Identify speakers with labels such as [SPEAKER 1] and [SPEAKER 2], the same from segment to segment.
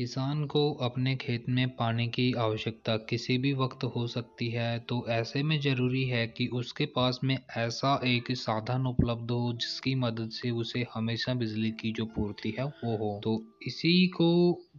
[SPEAKER 1] किसान को अपने खेत में पानी की आवश्यकता किसी भी वक्त हो सकती है, तो ऐसे में ज़रूरी है कि उसके पास में ऐसा एक साधन उपलब्ध हो जिसकी मदद से उसे हमेशा बिजली की जो पूर्ति है वो हो। तो इसी को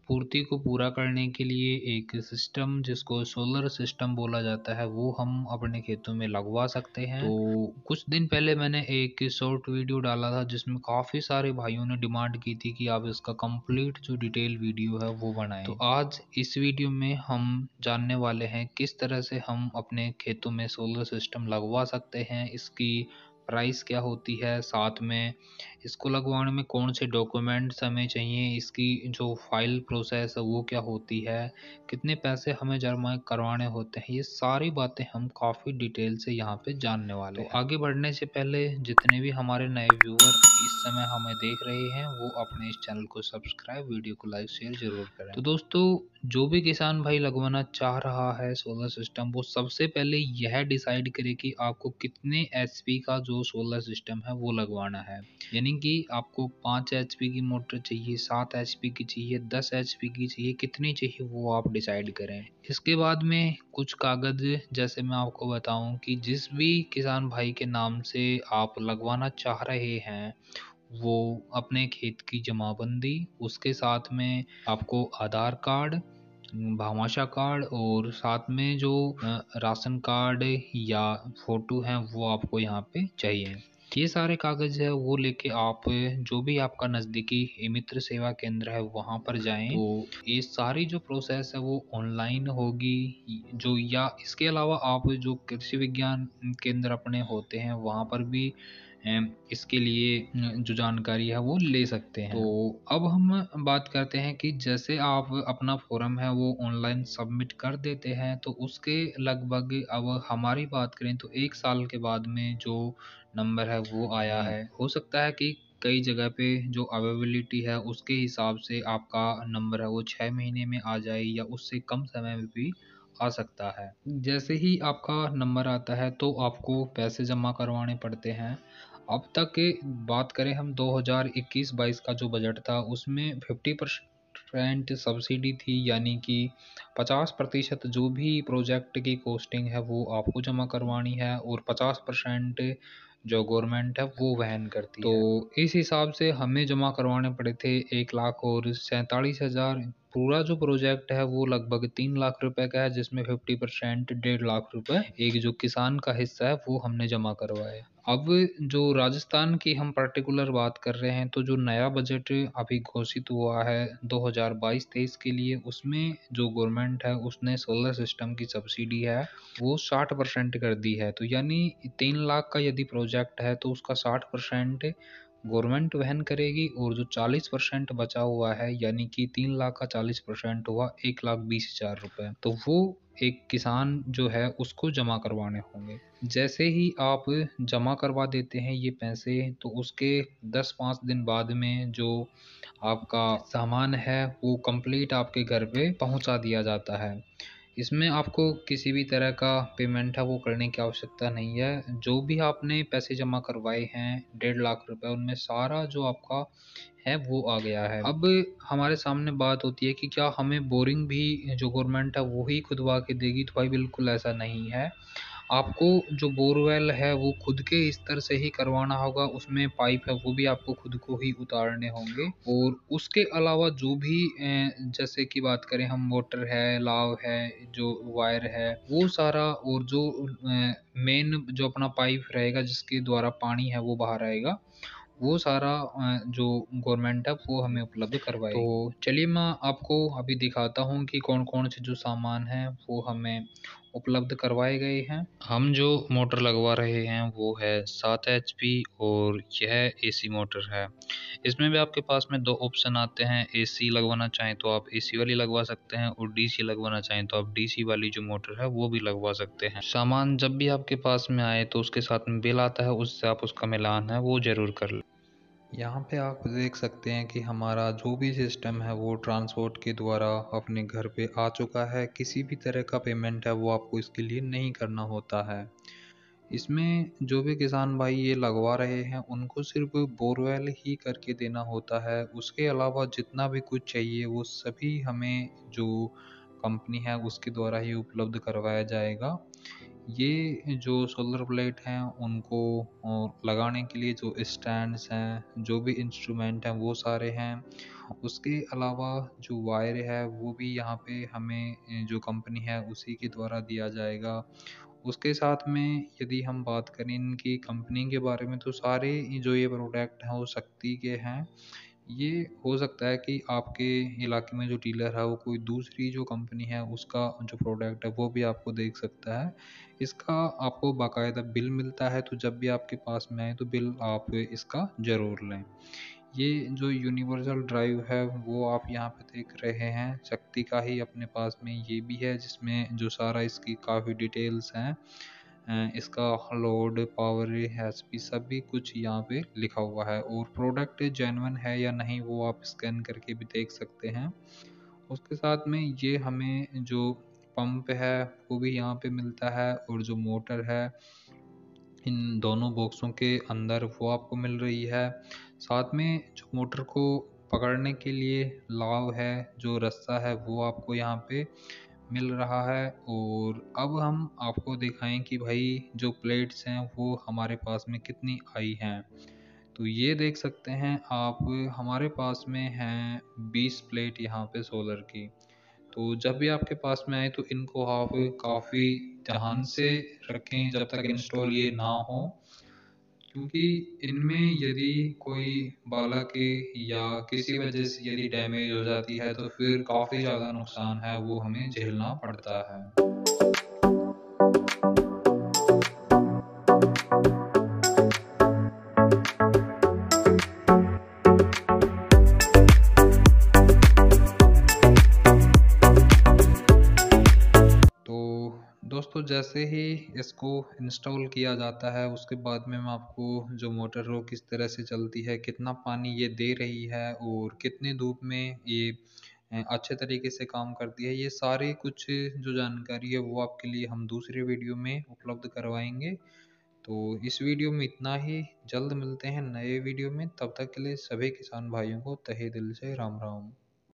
[SPEAKER 1] पूर्ति को पूरा करने के लिए एक सिस्टम जिसको सोलर सिस्टम बोला जाता है वो हम अपने खेतों में लगवा सकते हैं। तो कुछ दिन पहले मैंने एक शॉर्ट वीडियो डाला था जिसमें काफ़ी सारे भाइयों ने डिमांड की थी कि आप इसका कंप्लीट जो डिटेल वीडियो है वो बनाएं। तो आज इस वीडियो में हम जानने वाले हैं किस तरह से हम अपने खेतों में सोलर सिस्टम लगवा सकते हैं, इसकी प्राइस क्या होती है, साथ में इसको लगवाने में कौन से डॉक्यूमेंट्स हमें चाहिए, इसकी जो फाइल प्रोसेस है वो क्या होती है, कितने पैसे हमें जमा करवाने होते हैं, ये सारी बातें हम काफ़ी डिटेल से यहाँ पे जानने वाले हैं। तो आगे बढ़ने से पहले जितने भी हमारे नए व्यूअर इस समय हमें देख रहे हैं वो अपने इस चैनल को सब्सक्राइब, वीडियो को लाइक शेयर जरूर करें। तो दोस्तों, जो भी किसान भाई लगवाना चाह रहा है सोलर सिस्टम, वो सबसे पहले यह डिसाइड करे कि आपको कितने एचपी का जो सोलर सिस्टम है वो लगवाना है। यानी कि आपको 5 एचपी की मोटर चाहिए, 7 एचपी की चाहिए, 10 एचपी की चाहिए, कितनी चाहिए वो आप डिसाइड करें। इसके बाद में कुछ कागज़ जैसे मैं आपको बताऊं कि जिस भी किसान भाई के नाम से आप लगवाना चाह रहे हैं वो अपने खेत की जमाबंदी, उसके साथ में आपको आधार कार्ड, भामाशाह कार्ड और साथ में जो राशन कार्ड या फ़ोटो हैं वो आपको यहाँ पे चाहिए। ये सारे कागज़ है वो लेके आप जो भी आपका नज़दीकी ई-मित्र सेवा केंद्र है वहाँ पर जाएँ। तो ये सारी जो प्रोसेस है वो ऑनलाइन होगी, जो या इसके अलावा आप जो कृषि विज्ञान केंद्र अपने होते हैं वहाँ पर भी इसके लिए जो जानकारी है वो ले सकते हैं। तो अब हम बात करते हैं कि जैसे आप अपना फॉर्म है वो ऑनलाइन सबमिट कर देते हैं, तो उसके लगभग अब हमारी बात करें तो 1 साल के बाद में जो नंबर है वो आया है। हो सकता है कि कई जगह पे जो अवेलेबिलिटी है उसके हिसाब से आपका नंबर है वो 6 महीने में आ जाए या उससे कम समय में भी आ सकता है। जैसे ही आपका नंबर आता है तो आपको पैसे जमा करवाने पड़ते हैं। अब तक बात करें हम 2021-22 का जो बजट था उसमें 50% सब्सिडी थी, यानी कि 50% जो भी प्रोजेक्ट की कॉस्टिंग है वो आपको जमा करवानी है और 50% जो गवर्नमेंट है वो वहन करती है। तो इस हिसाब से हमें जमा करवाने पड़े थे 1,47,000। पूरा जो प्रोजेक्ट है वो लगभग 3 लाख रुपए का है, जिसमें 50% 1.5 लाख रुपए एक जो किसान का हिस्सा है वो हमने जमा करवाए। अब जो राजस्थान की हम पर्टिकुलर बात कर रहे हैं, तो जो नया बजट अभी घोषित हुआ है 2022-23 के लिए, उसमें जो गवर्नमेंट है उसने सोलर सिस्टम की सब्सिडी है वो 60% कर दी है। तो यानी 3 लाख का यदि प्रोजेक्ट है तो उसका 60% गवर्नमेंट वहन करेगी और जो 40% बचा हुआ है, यानी कि 3 लाख का 40% हुआ 1,20,000 रुपए, तो वो एक किसान जो है उसको जमा करवाने होंगे। जैसे ही आप जमा करवा देते हैं ये पैसे, तो उसके 10-5 दिन बाद में जो आपका सामान है वो कंप्लीट आपके घर पे पहुंचा दिया जाता है। इसमें आपको किसी भी तरह का पेमेंट है वो करने की आवश्यकता नहीं है। जो भी आपने पैसे जमा करवाए हैं 1.5 लाख रुपए, उनमें सारा जो आपका है वो आ गया है। अब हमारे सामने बात होती है कि क्या हमें बोरिंग भी जो गवर्नमेंट है वो ही खुदवा के देगी? तो भाई बिल्कुल ऐसा नहीं है। आपको जो बोरवेल है वो खुद के स्तर से ही करवाना होगा, उसमें पाइप है वो भी आपको खुद को ही उतारने होंगे। और उसके अलावा जो भी जैसे कि बात करें हम, मोटर है, लाव है, जो वायर है वो सारा, और जो मेन जो अपना पाइप रहेगा जिसके द्वारा पानी है वो बाहर आएगा, वो सारा जो गवर्नमेंट है वो हमें उपलब्ध करवाएगी। तो चलिए मैं आपको अभी दिखाता हूँ कि कौन-कौन से जो सामान हैं वो हमें उपलब्ध करवाए गए हैं। हम जो मोटर लगवा रहे हैं वो है 7 एचपी और यह एसी मोटर है। इसमें भी आपके पास में 2 ऑप्शन आते हैं, एसी लगवाना चाहें तो आप एसी वाली लगवा सकते हैं और डीसी लगवाना चाहें तो आप डीसी वाली जो मोटर है वो भी लगवा सकते हैं। सामान जब भी आपके पास में आए तो उसके साथ में बिल आता है, उससे आप उसका मिलान है वो ज़रूर कर लें। यहाँ पे आप देख सकते हैं कि हमारा जो भी सिस्टम है वो ट्रांसपोर्ट के द्वारा अपने घर पे आ चुका है। किसी भी तरह का पेमेंट है वो आपको इसके लिए नहीं करना होता है। इसमें जो भी किसान भाई ये लगवा रहे हैं उनको सिर्फ बोरवेल ही करके देना होता है। उसके अलावा जितना भी कुछ चाहिए वो सभी हमें जो कंपनी है उसके द्वारा ही उपलब्ध करवाया जाएगा। ये जो सोलर प्लेट हैं उनको लगाने के लिए जो स्टैंड्स हैं, जो भी इंस्ट्रूमेंट हैं वो सारे हैं। उसके अलावा जो वायर है वो भी यहाँ पे हमें जो कंपनी है उसी के द्वारा दिया जाएगा। उसके साथ में यदि हम बात करें इनकी कंपनी के बारे में तो सारे जो ये प्रोडक्ट हैं वो शक्ति के हैं। ये हो सकता है कि आपके इलाके में जो डीलर है वो कोई दूसरी जो कंपनी है उसका जो प्रोडक्ट है वो भी आपको देख सकता है। इसका आपको बाकायदा बिल मिलता है, तो जब भी आपके पास में आए तो बिल आप इसका ज़रूर लें। ये जो यूनिवर्सल ड्राइव है वो आप यहाँ पे देख रहे हैं, शक्ति का ही अपने पास में ये भी है जिसमें जो सारा इसकी काफ़ी डिटेल्स हैं। इसका लोड, पावर, एचपी सभी कुछ यहाँ पे लिखा हुआ है और प्रोडक्ट जेन्युइन है या नहीं वो आप स्कैन करके भी देख सकते हैं। उसके साथ में ये हमें जो पंप है वो भी यहाँ पे मिलता है और जो मोटर है इन दोनों बॉक्सों के अंदर वो आपको मिल रही है। साथ में जो मोटर को पकड़ने के लिए लाव है, जो रस्सा है वो आपको यहाँ पे मिल रहा है। और अब हम आपको दिखाएं कि भाई जो प्लेट्स हैं वो हमारे पास में कितनी आई हैं। तो ये देख सकते हैं आप, हमारे पास में हैं 20 प्लेट यहाँ पे सोलर की। तो जब भी आपके पास में आए तो इनको आप काफ़ी ध्यान से रखें जब तक इंस्टॉल ये ना हो, क्योंकि इनमें यदि कोई बालक या किसी वजह से यदि डैमेज हो जाती है तो फिर काफ़ी ज़्यादा नुकसान है वो हमें झेलना पड़ता है। तो दोस्तों जैसे ही इसको इंस्टॉल किया जाता है उसके बाद में मैं आपको जो मोटर हो किस तरह से चलती है, कितना पानी ये दे रही है और कितनी धूप में ये अच्छे तरीके से काम करती है, ये सारी कुछ जो जानकारी है वो आपके लिए हम दूसरे वीडियो में उपलब्ध करवाएंगे। तो इस वीडियो में इतना ही, जल्द मिलते हैं नए वीडियो में, तब तक के लिए सभी किसान भाइयों को तहे दिल से राम राम।